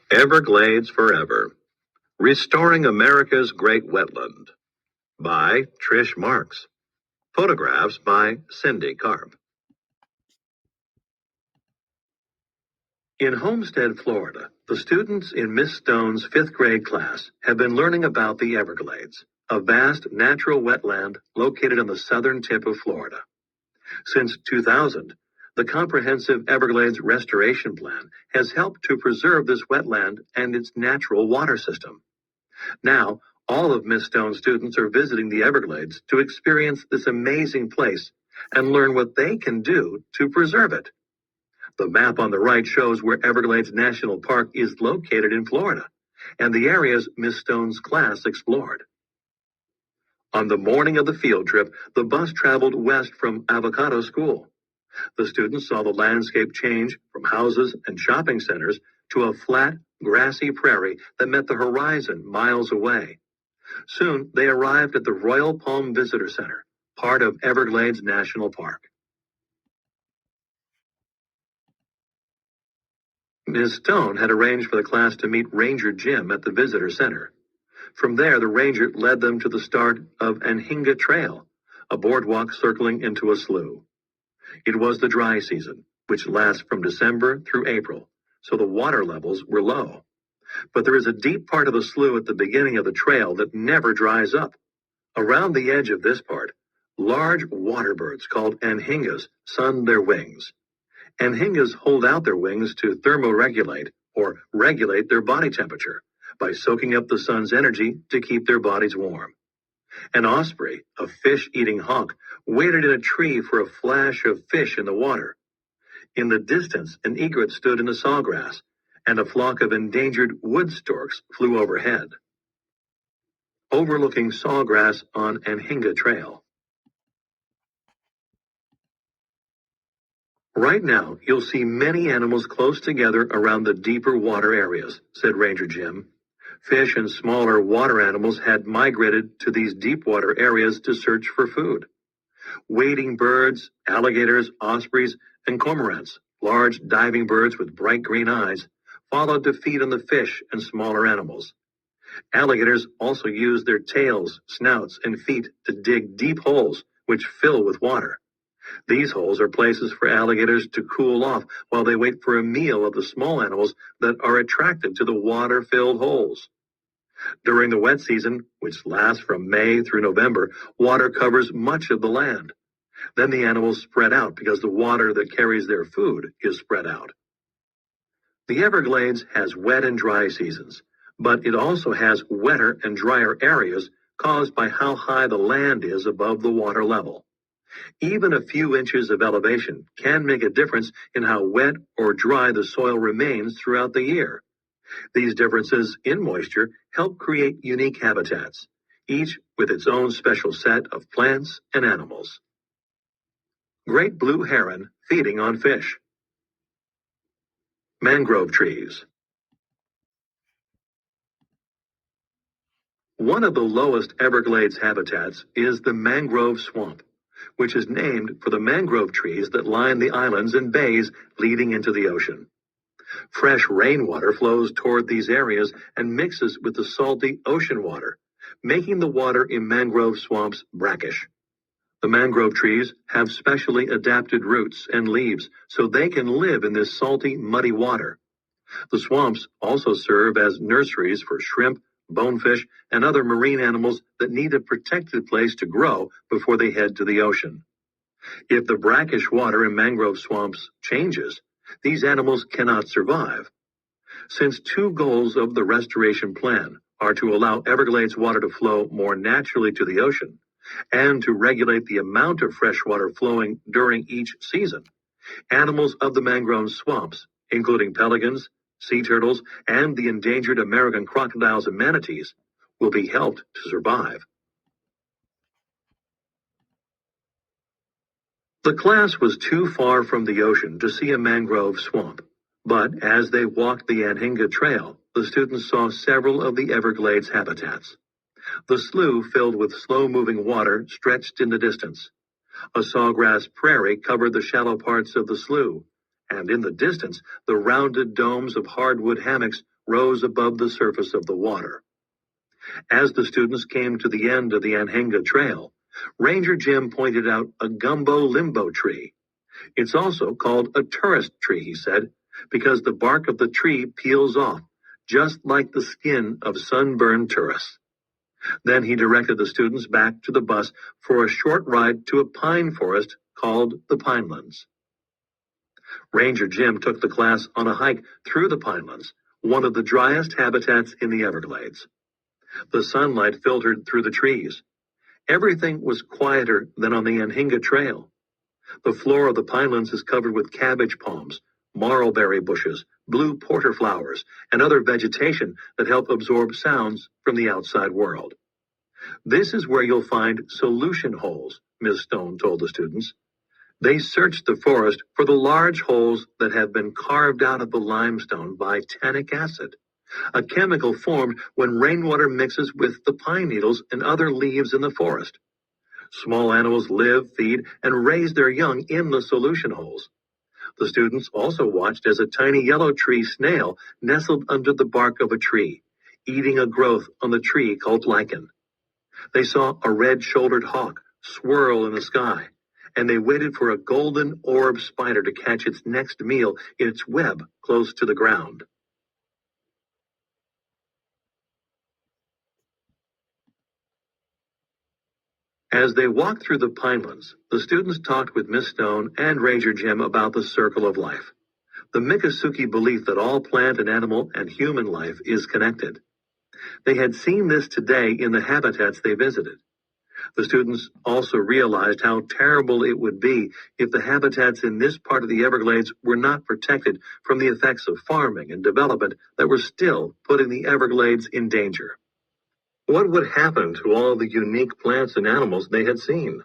Everglades Forever, Restoring America's Great Wetland by Trish Marks. Photographs by Cindy Karp. In Homestead, Florida, the students in Miss Stone's fifth grade class have been learning about the Everglades, a vast natural wetland located on the southern tip of Florida. Since 2000, the Comprehensive Everglades Restoration Plan has helped to preserve this wetland and its natural water system. Now, all of Miss Stone's students are visiting the Everglades to experience this amazing place and learn what they can do to preserve it. The map on the right shows where Everglades National Park is located in Florida and the areas Miss Stone's class explored. On the morning of the field trip, the bus traveled west from Avocado School. The students saw the landscape change from houses and shopping centers to a flat, grassy prairie that met the horizon miles away. Soon, they arrived at the Royal Palm Visitor Center, part of Everglades National Park. Ms. Stone had arranged for the class to meet Ranger Jim at the Visitor Center. From there, the ranger led them to the start of Anhinga Trail, a boardwalk circling into a slough. It was the dry season, which lasts from December through April, so the water levels were low. But there is a deep part of the slough at the beginning of the trail that never dries up. Around the edge of this part, large water birds called anhingas sun their wings. Anhingas hold out their wings to thermoregulate, or regulate their body temperature, by soaking up the sun's energy to keep their bodies warm. An osprey, a fish-eating hawk, waited in a tree for a flash of fish in the water. In the distance, an egret stood in the sawgrass, and a flock of endangered wood storks flew overhead. Overlooking sawgrass on Anhinga Trail. Right now, you'll see many animals close together around the deeper water areas, said Ranger Jim. Fish and smaller water animals had migrated to these deep water areas to search for food. Wading birds, alligators, ospreys, and cormorants, large diving birds with bright green eyes, followed to feed on the fish and smaller animals. Alligators also use their tails, snouts, and feet to dig deep holes, which fill with water. These holes are places for alligators to cool off while they wait for a meal of the small animals that are attracted to the water-filled holes. During the wet season, which lasts from May through November, water covers much of the land. Then the animals spread out because the water that carries their food is spread out. The Everglades has wet and dry seasons, but it also has wetter and drier areas caused by how high the land is above the water level. Even a few inches of elevation can make a difference in how wet or dry the soil remains throughout the year. These differences in moisture help create unique habitats, each with its own special set of plants and animals. Great blue heron feeding on fish. Mangrove trees. One of the lowest Everglades habitats is the mangrove swamp, which is named for the mangrove trees that line the islands and bays leading into the ocean. Fresh rainwater flows toward these areas and mixes with the salty ocean water, making the water in mangrove swamps brackish. The mangrove trees have specially adapted roots and leaves so they can live in this salty, muddy water. The swamps also serve as nurseries for shrimp, bonefish, and other marine animals that need a protected place to grow before they head to the ocean. If the brackish water in mangrove swamps changes, these animals cannot survive. Since two goals of the restoration plan are to allow Everglades water to flow more naturally to the ocean and to regulate the amount of fresh water flowing during each season, animals of the mangrove swamps, including pelicans, sea turtles, and the endangered American crocodiles and manatees, will be helped to survive. The class was too far from the ocean to see a mangrove swamp, but as they walked the Anhinga Trail, the students saw several of the Everglades habitats. The slough filled with slow-moving water stretched in the distance. A sawgrass prairie covered the shallow parts of the slough, and in the distance, the rounded domes of hardwood hammocks rose above the surface of the water. As the students came to the end of the Anhinga Trail, Ranger Jim pointed out a gumbo limbo tree. It's also called a tourist tree, he said, because the bark of the tree peels off, just like the skin of sunburned tourists. Then he directed the students back to the bus for a short ride to a pine forest called the Pinelands. Ranger Jim took the class on a hike through the Pinelands, one of the driest habitats in the Everglades. The sunlight filtered through the trees. Everything was quieter than on the Anhinga Trail. The floor of the Pinelands is covered with cabbage palms, marlberry bushes, blue porter flowers, and other vegetation that help absorb sounds from the outside world. This is where you'll find solution holes, Ms. Stone told the students. They searched the forest for the large holes that have been carved out of the limestone by tannic acid, a chemical formed when rainwater mixes with the pine needles and other leaves in the forest. Small animals live, feed, and raise their young in the solution holes. The students also watched as a tiny yellow tree snail nestled under the bark of a tree, eating a growth on the tree called lichen. They saw a red-shouldered hawk swirl in the sky, and they waited for a golden orb spider to catch its next meal in its web close to the ground. As they walked through the Pinelands, the students talked with Miss Stone and Ranger Jim about the circle of life, the Miccosukee belief that all plant and animal and human life is connected. They had seen this today in the habitats they visited. The students also realized how terrible it would be if the habitats in this part of the Everglades were not protected from the effects of farming and development that were still putting the Everglades in danger. What would happen to all the unique plants and animals they had seen?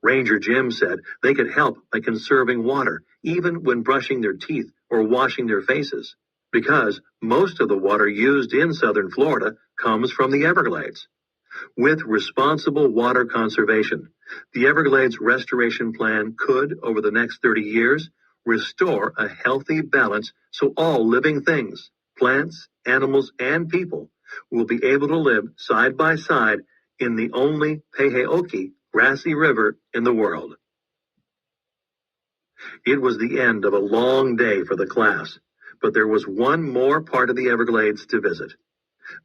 Ranger Jim said they could help by conserving water, even when brushing their teeth or washing their faces, because most of the water used in southern Florida comes from the Everglades. With responsible water conservation, the Everglades Restoration Plan could, over the next 30 years, restore a healthy balance so all living things, plants, animals, and people will be able to live side by side in the only Peheoki grassy river in the world. It was the end of a long day for the class, but there was one more part of the Everglades to visit.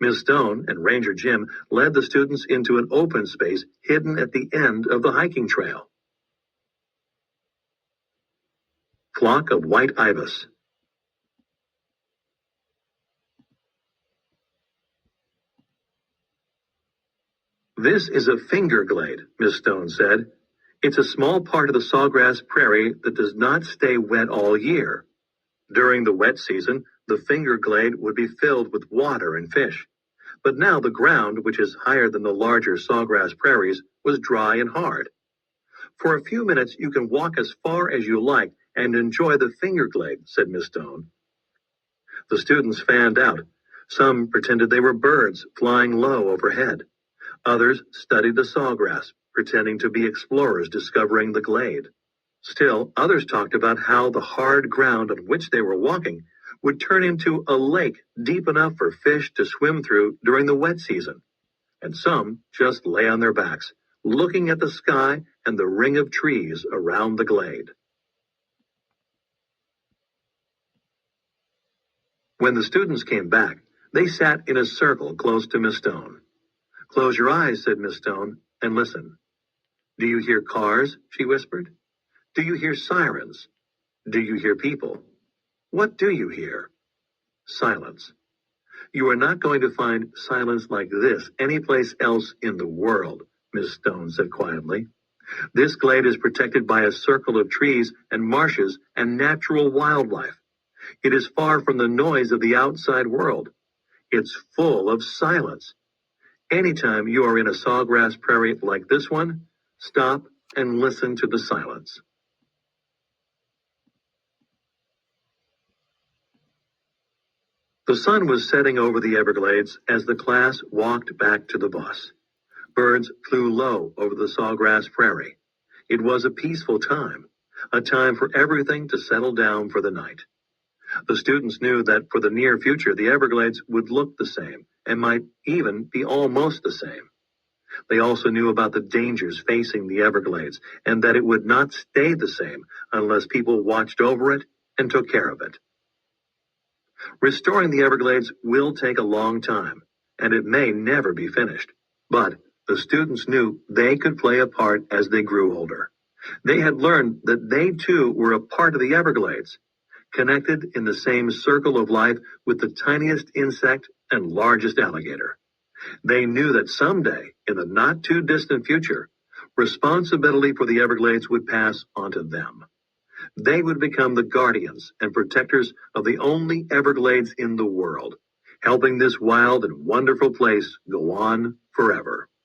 Ms. Stone and Ranger Jim led the students into an open space hidden at the end of the hiking trail. Flock of white ibis. This is a finger glade, Ms. Stone said. It's a small part of the sawgrass prairie that does not stay wet all year. During the wet season, the finger glade would be filled with water and fish. But now the ground, which is higher than the larger sawgrass prairies, was dry and hard. For a few minutes, you can walk as far as you like and enjoy the finger glade, said Miss Stone. The students fanned out. Some pretended they were birds flying low overhead. Others studied the sawgrass, pretending to be explorers discovering the glade. Still, others talked about how the hard ground on which they were walking would turn into a lake deep enough for fish to swim through during the wet season. And some just lay on their backs, looking at the sky and the ring of trees around the glade. When the students came back, they sat in a circle close to Miss Stone. "Close your eyes," said Miss Stone, "and listen. Do you hear cars?" she whispered. "Do you hear sirens? Do you hear people? What do you hear?" Silence. "You are not going to find silence like this anyplace else in the world," Miss Stone said quietly. "This glade is protected by a circle of trees and marshes and natural wildlife. It is far from the noise of the outside world. It's full of silence. Anytime you are in a sawgrass prairie like this one, stop and listen to the silence." The sun was setting over the Everglades as the class walked back to the bus. Birds flew low over the sawgrass prairie. It was a peaceful time, a time for everything to settle down for the night. The students knew that for the near future, the Everglades would look the same and might even be almost the same. They also knew about the dangers facing the Everglades and that it would not stay the same unless people watched over it and took care of it. Restoring the Everglades will take a long time, and it may never be finished. But the students knew they could play a part as they grew older. They had learned that they too were a part of the Everglades, connected in the same circle of life with the tiniest insect and largest alligator. They knew that someday, in the not too distant future, responsibility for the Everglades would pass onto them. They would become the guardians and protectors of the only Everglades in the world, helping this wild and wonderful place go on forever.